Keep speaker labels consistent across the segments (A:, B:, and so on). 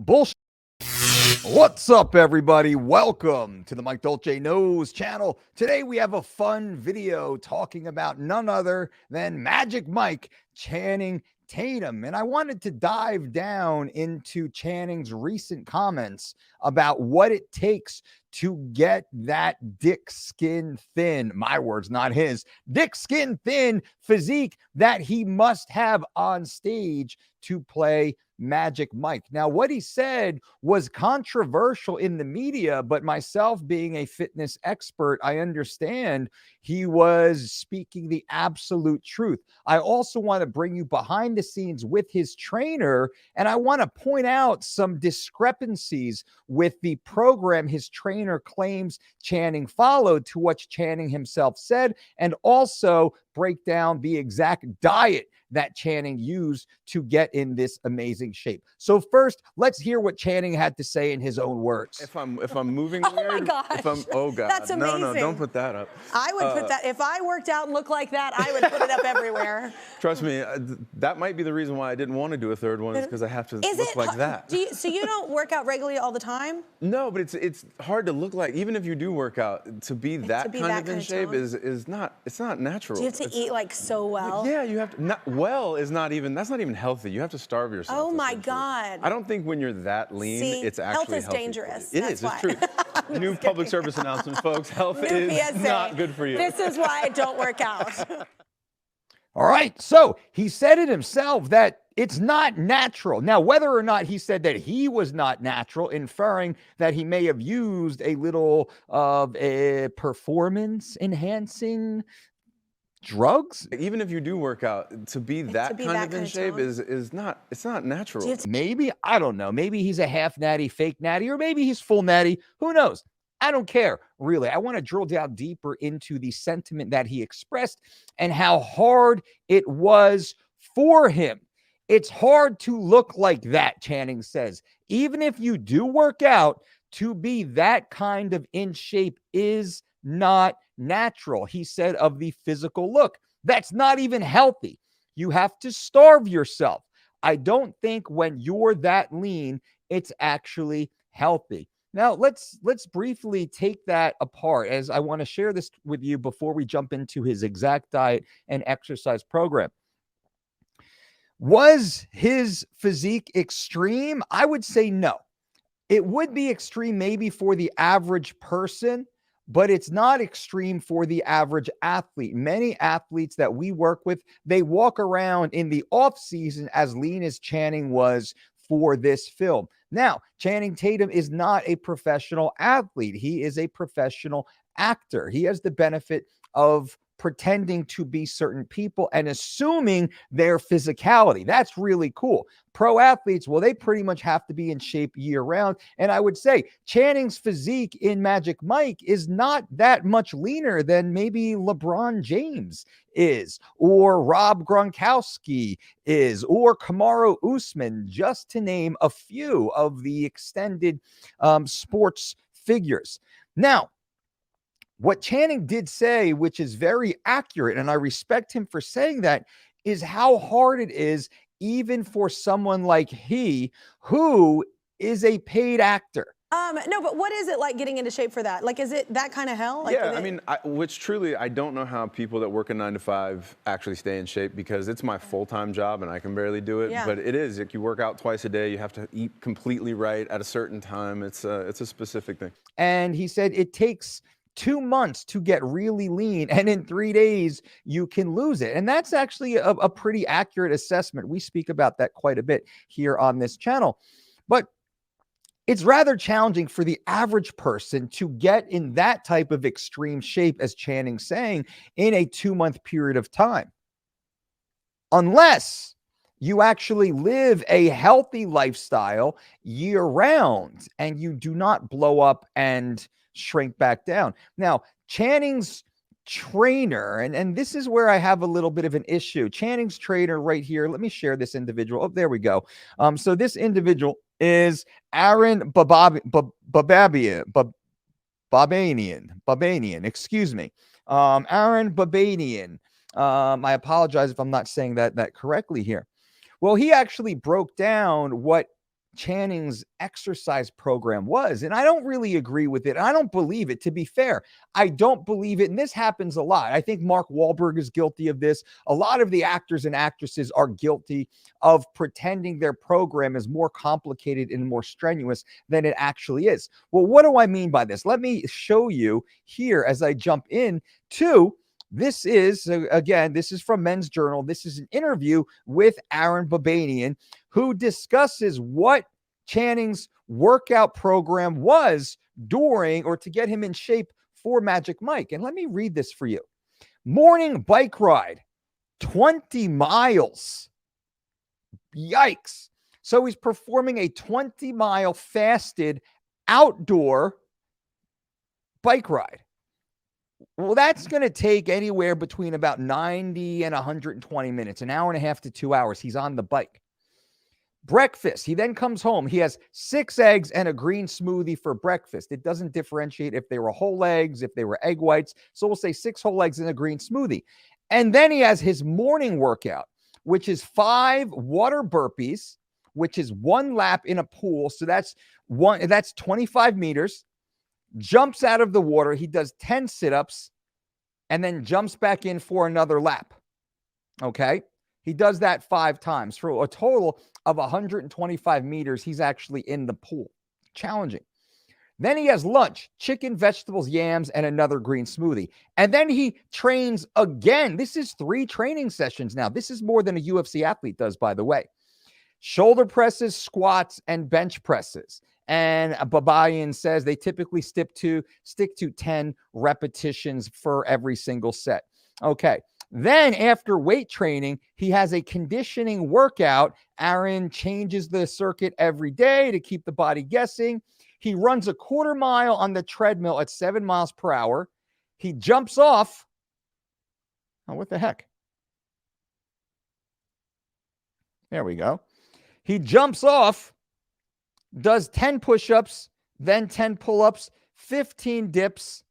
A: Bullshit. What's up, everybody? Welcome to the Mike Dolce Knows channel. Today we have a fun video talking about none other than Magic Mike Channing Tatum. And I wanted to dive down into Channing's recent comments about what it takes to get that dick skin thin, my words, not his, dick skin thin physique that he must have on stage to play Magic Mike. Now, what he said was controversial in the media, but myself being a fitness expert, I understand he was speaking the absolute truth. I also want to bring you behind the scenes with his trainer, and I want to point out some discrepancies with the program his trainer claims Channing followed to what Channing himself said, and also break down the exact diet that Channing used to get in this amazing shape. So first, let's hear what Channing had to say in his own words.
B: If I'm moving
C: Oh
B: weird,
C: my gosh.
B: oh god,
C: That's amazing.
B: no, don't put that up.
C: I would put that, if I worked out and looked like that, I would put it up everywhere.
B: Trust me, that might be the reason why I didn't want to do a third one, is because I have to look like that.
C: So you don't work out regularly all the time?
B: No, but it's hard to look like, even if you do work out, to be that kind of in shape is not natural.
C: Do you have to eat like so well?
B: Yeah, you have to. That's not even healthy. You have to starve yourself.
C: Oh my God.
B: I don't think when you're that lean,
C: See,
B: it's actually
C: health is
B: healthy.
C: dangerous.
B: It is. It's true. New public service announcement, folks. Health is
C: PSA.
B: not good for you.
C: This is why I don't work out.
A: All right, so he said it himself that it's not natural. Now, whether or not he said that he was not natural, inferring that he may have used a little of a performance-enhancing drugs.
B: Even if you do work out, to be that kind of in shape is not natural.
A: Maybe, I don't know, maybe he's a half natty, fake natty, or maybe he's full natty. Who knows? I don't care, really. I want to drill down deeper into the sentiment that he expressed and how hard it was for him. It's hard to look like that, Channing says. Even if you do work out, to be that kind of in shape is not natural. He said of the physical look. That's not even healthy. You have to starve yourself. I don't think when you're that lean, it's actually healthy. Now, let's briefly take that apart, as I want to share this with you before we jump into his exact diet and exercise program. Was his physique extreme? I would say no. It would be extreme maybe for the average person, but it's not extreme for the average athlete. Many athletes that we work with, they walk around in the off season as lean as Channing was for this film. Now, Channing Tatum is not a professional athlete. He is a professional actor. He has the benefit of pretending to be certain people and assuming their physicality. That's really cool. Pro athletes, well, they pretty much have to be in shape year round. And I would say Channing's physique in Magic Mike is not that much leaner than maybe LeBron James is, or Rob Gronkowski is, or Kamaru Usman, just to name a few of the extended sports figures. Now, what Channing did say, which is very accurate, and I respect him for saying that, is how hard it is even for someone like he, who is a paid actor.
C: No, but what is it like getting into shape for that? Like, is it that kind of hell? Like,
B: yeah, I mean, I don't know how people that work a 9 to 5 actually stay in shape, because it's my full-time job and I can barely do it. Yeah. But it is. Like, you work out twice a day. You have to eat completely right at a certain time. It's a specific thing.
A: And he said it takes 2 months to get really lean, and in 3 days you can lose it. And that's actually a pretty accurate assessment. We speak about that quite a bit here on this channel. But it's rather challenging for the average person to get in that type of extreme shape, as Channing's saying, in a 2-month period of time. Unless you actually live a healthy lifestyle year round and you do not blow up and shrink back down. Now, Channing's trainer, and this is where I have a little bit of an issue. Channing's trainer right here. Let me share this individual. Oh, there we go. So this individual is Aaron Babanian, excuse me. Aaron Babanian. I apologize if I'm not saying that correctly here. Well, he actually broke down what Channing's exercise program was. And I don't really agree with it. I don't believe it, to be fair. I don't believe it. And this happens a lot. I think Mark Wahlberg is guilty of this. A lot of the actors and actresses are guilty of pretending their program is more complicated and more strenuous than it actually is. Well, what do I mean by this? Let me show you here as I jump in to this is, again, this is from Men's Journal. This is an interview with Aaron Babanian, who discusses what Channing's workout program was during or to get him in shape for Magic Mike. And let me read this for you. Morning bike ride, 20 miles. Yikes. So he's performing a 20-mile fasted outdoor bike ride. Well, that's going to take anywhere between about 90 and 120 minutes, an hour and a half to 2 hours. He's on the bike. Breakfast. He then comes home. He has 6 eggs and a green smoothie for breakfast. It doesn't differentiate if they were whole eggs, if they were egg whites. So we'll say 6 whole eggs and a green smoothie. And then he has his morning workout, which is 5 water burpees, which is 1 lap in a pool. So that's 25 meters. Jumps out of the water. He does 10 sit-ups and then jumps back in for another lap. Okay. He does that 5 times for a total of 125 meters. He's actually in the pool. Challenging. Then he has lunch, chicken, vegetables, yams, and another green smoothie. And then he trains again. This is 3 training sessions now. This is more than a UFC athlete does, by the way. Shoulder presses, squats, and bench presses. And Babayan says they typically stick to 10 repetitions for every single set. Okay. Then after weight training, he has a conditioning workout. Aaron changes the circuit every day to keep the body guessing. He runs a 1/4 mile on the treadmill at 7 miles per hour. He jumps off. Oh, what the heck? There we go. He jumps off, does 10 push-ups, then 10 pull-ups, 15 dips,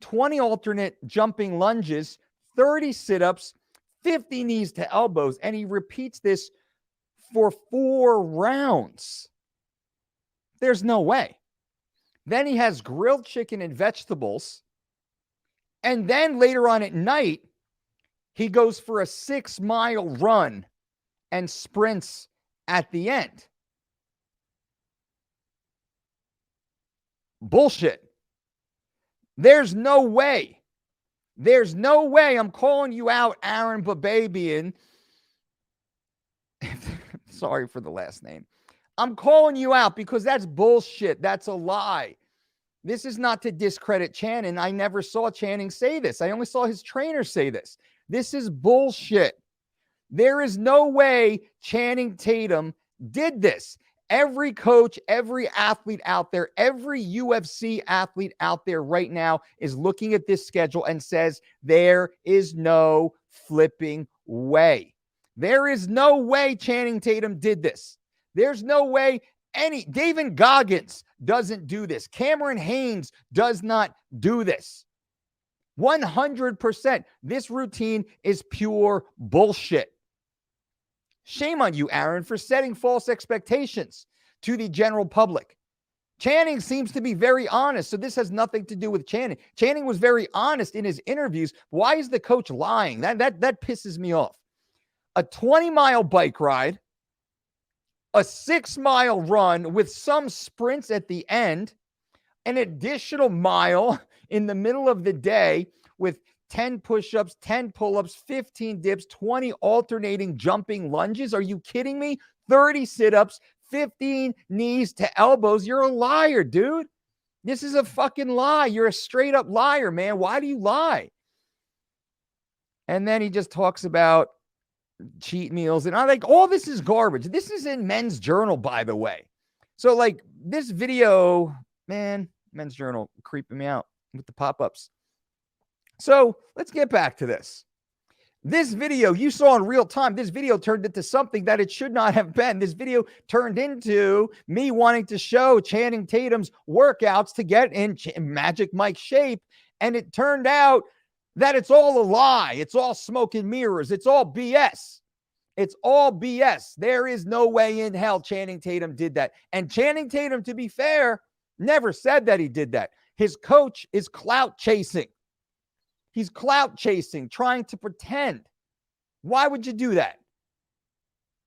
A: 20 alternate jumping lunges, 30 sit-ups, 50 knees to elbows, and he repeats this for 4 rounds. There's no way. Then he has grilled chicken and vegetables, and then later on at night, he goes for a 6-mile run and sprints at the end. Bullshit. There's no way. There's no way. I'm calling you out, Aaron Bababian. Sorry for the last name. I'm calling you out because that's bullshit. That's a lie. This is not to discredit Channing. I never saw Channing say this. I only saw his trainer say this. This is bullshit. There is no way Channing Tatum did this. Every coach, every athlete out there, every UFC athlete out there right now is looking at this schedule and says, there is no flipping way. There is no way Channing Tatum did this. There's no way David Goggins doesn't do this. Cameron Haynes does not do this. 100%. This routine is pure bullshit. Shame on you, Aaron, for setting false expectations to the general public. Channing seems to be very honest, so this has nothing to do with Channing. Channing was very honest in his interviews. Why is the coach lying? That pisses me off. A 20-mile bike ride, a 6-mile run with some sprints at the end, an additional mile in the middle of the day with 10 push-ups, 10 pull-ups, 15 dips, 20 alternating jumping lunges. Are you kidding me? 30 sit-ups, 15 knees to elbows. You're a liar, dude. This is a fucking lie. You're a straight up liar, man. Why do you lie? And then he just talks about cheat meals. And I like, all this is garbage. This is in Men's Journal, by the way. So like this video, man, Men's Journal creeping me out with the pop-ups. So let's get back to this. This video you saw in real time, this video turned into something that it should not have been. This video turned into me wanting to show Channing Tatum's workouts to get in Magic Mike shape. And it turned out that it's all a lie. It's all smoke and mirrors. It's all BS. It's all BS. There is no way in hell Channing Tatum did that. And Channing Tatum, to be fair, never said that he did that. His coach is clout chasing. He's clout chasing, trying to pretend. Why would you do that?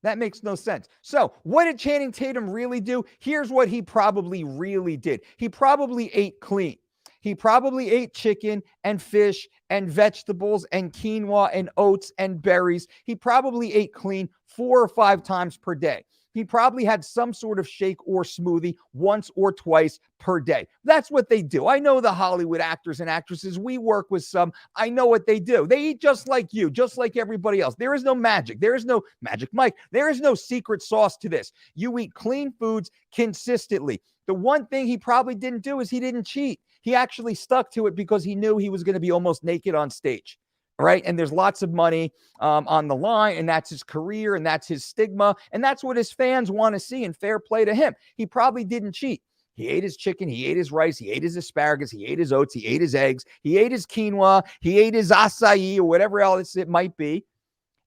A: That makes no sense. So what did Channing Tatum really do? Here's what he probably really did. He probably ate clean. He probably ate chicken and fish and vegetables and quinoa and oats and berries. He probably ate clean 4 or 5 times per day. He probably had some sort of shake or smoothie once or twice per day. That's what they do. I know the Hollywood actors and actresses. We work with some. I know what they do. They eat just like you, just like everybody else. There is no magic. There is no magic Mike. There is no secret sauce to this. You eat clean foods consistently. The one thing he probably didn't do is he didn't cheat. He actually stuck to it because he knew he was going to be almost naked on stage. Right. And there's lots of money on the line, and that's his career, and that's his stigma, and that's what his fans want to see, and fair play to him. He probably didn't cheat. He ate his chicken, he ate his rice, he ate his asparagus, he ate his oats, he ate his eggs, he ate his quinoa, he ate his acai or whatever else it might be.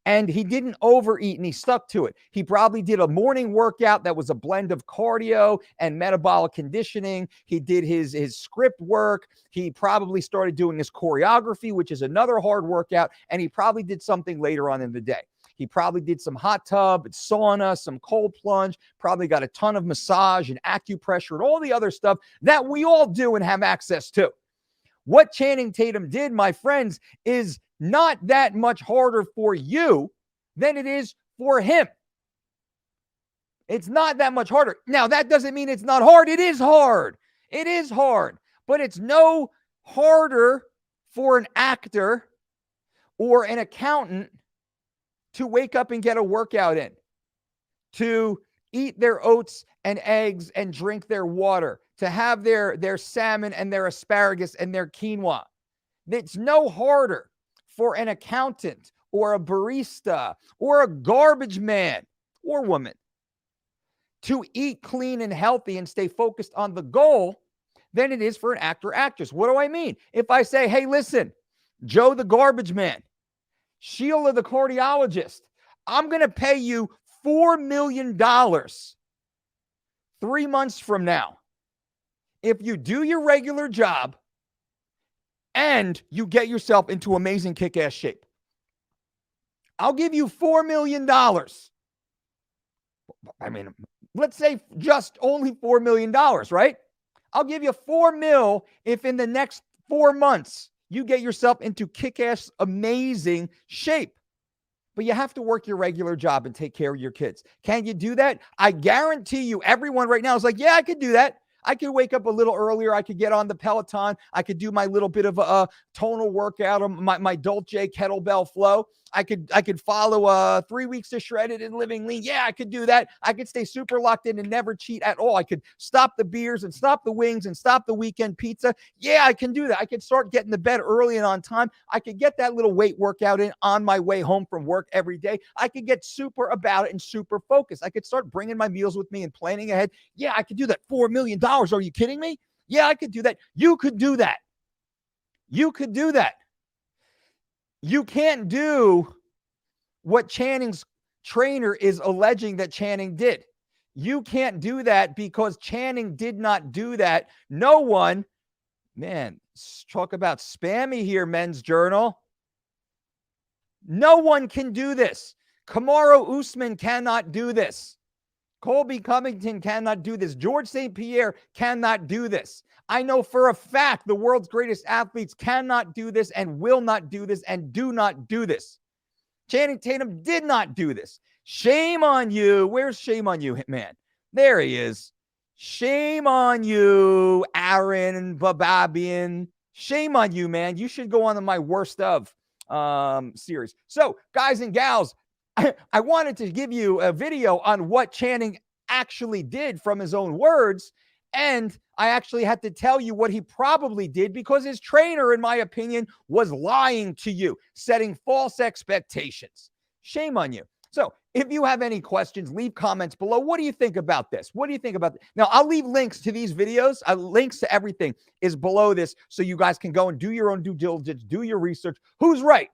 A: And he didn't overeat, and he stuck to it. He probably did a morning workout that was a blend of cardio and metabolic conditioning. He did his script work. He probably started doing his choreography, which is another hard workout. And he probably did something later on in the day. He probably did some hot tub, sauna, some cold plunge, probably got a ton of massage and acupressure and all the other stuff that we all do and have access to. What Channing Tatum did, my friends, is not that much harder for you than it is for him. It's not that much harder. Now, that doesn't mean it's not hard. It is hard. It is hard. But it's no harder for an actor or an accountant to wake up and get a workout in, to eat their oats and eggs and drink their water, to have their salmon and their asparagus and their quinoa. It's no harder for an accountant or a barista or a garbage man or woman to eat clean and healthy and stay focused on the goal than it is for an actor or actress. What do I mean? If I say, hey, listen, Joe the garbage man, Sheila the cardiologist, I'm going to pay you $4 million 3 months from now if you do your regular job and you get yourself into amazing kick-ass shape. I'll give you $4 million. I mean, let's say just only $4 million, right? I'll give you $4 million if in the next 4 months you get yourself into kick-ass amazing shape. But you have to work your regular job and take care of your kids. Can you do that? I guarantee you everyone right now is like, yeah, I could do that. I could wake up a little earlier. I could get on the Peloton. I could do my little bit of a tonal workout on my Dolce kettlebell flow. I could follow 3 weeks to Shredded and Living Lean. Yeah, I could do that. I could stay super locked in and never cheat at all. I could stop the beers and stop the wings and stop the weekend pizza. Yeah, I can do that. I could start getting to bed early and on time. I could get that little weight workout in on my way home from work every day. I could get super about it and super focused. I could start bringing my meals with me and planning ahead. Yeah, I could do that. $4 million. Are you kidding me? Yeah, I could do that. You could do that. You could do that. You can't do what Channing's trainer is alleging that Channing did. You can't do that because Channing did not do that. No one, man, talk about spammy here, Men's Journal. No one can do this. Kamaru Usman cannot do this. Colby Covington cannot do this. George St. Pierre cannot do this. I know for a fact the world's greatest athletes cannot do this and will not do this and do not do this. Channing Tatum did not do this. Shame on you. Where's shame on you, man? There he is. Shame on you, Aaron Bababian. Shame on you, man. You should go on to my worst of series. So, guys and gals, I wanted to give you a video on what Channing actually did from his own words. And I actually had to tell you what he probably did because his trainer, in my opinion, was lying to you, setting false expectations. Shame on you. So if you have any questions, leave comments below. What do you think about this? What do you think about this? Now, I'll leave links to these videos. Links to everything is below this so you guys can go and do your own due diligence, do your research. Who's right?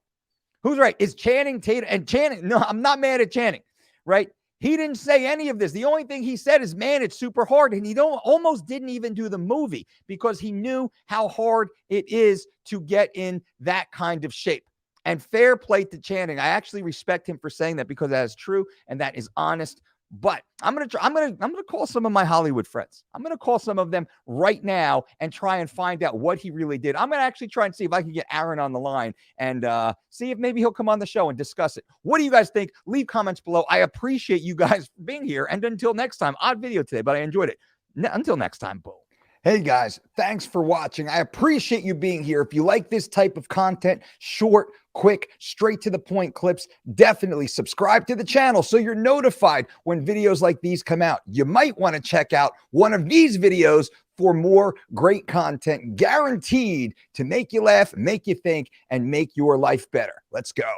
A: Who's right? Is Channing Tatum? And Channing, no, I'm not mad at Channing, right? He didn't say any of this. The only thing he said is, man, it's super hard. And he almost didn't even do the movie because he knew how hard it is to get in that kind of shape. And fair play to Channing. I actually respect him for saying that because that is true and that is honest. But I'm gonna call some of my Hollywood friends. I'm gonna call some of them right now and try and find out what he really did. I'm gonna actually try and see if I can get Aaron on the line and see if maybe he'll come on the show and discuss it. What do you guys think? Leave comments below. I appreciate you guys being here. And until next time, odd video today, but I enjoyed it. Until next time, boom. Hey guys, thanks for watching. I appreciate you being here. If you like this type of content, short, quick, straight to the point clips, definitely subscribe to the channel so you're notified when videos like these come out. You might want to check out one of these videos for more great content guaranteed to make you laugh, make you think, and make your life better. Let's go.